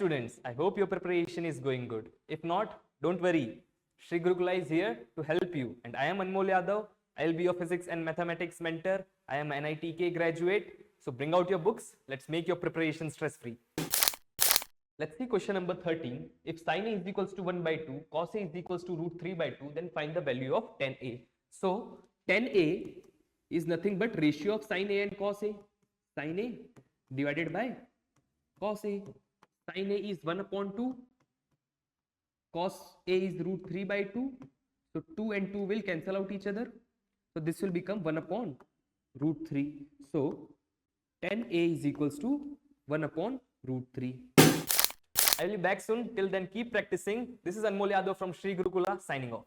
students, I hope your preparation is going good. If not, don't worry. Sri Gurukula is here to help you. And I am Anmol Yadav. I will be your physics and mathematics mentor. I am an NEET graduate. So bring out your books. Let's make your preparation stress-free. Let's see question number 13. If sin A is equals to 1 by 2, cos A is equals to root 3 by 2, then find the value of tan A. So tan A is nothing but ratio of sin A and cos A. Sin A divided by cos A. Sin A is 1 upon 2. Cos A is root 3 by 2. So 2 and 2 will cancel out each other. So this will become 1 upon root 3. So tan A is equals to 1 upon root 3. I will be back soon. Till then, keep practicing. This is Anmol Yadav from Sri Gurukula signing off.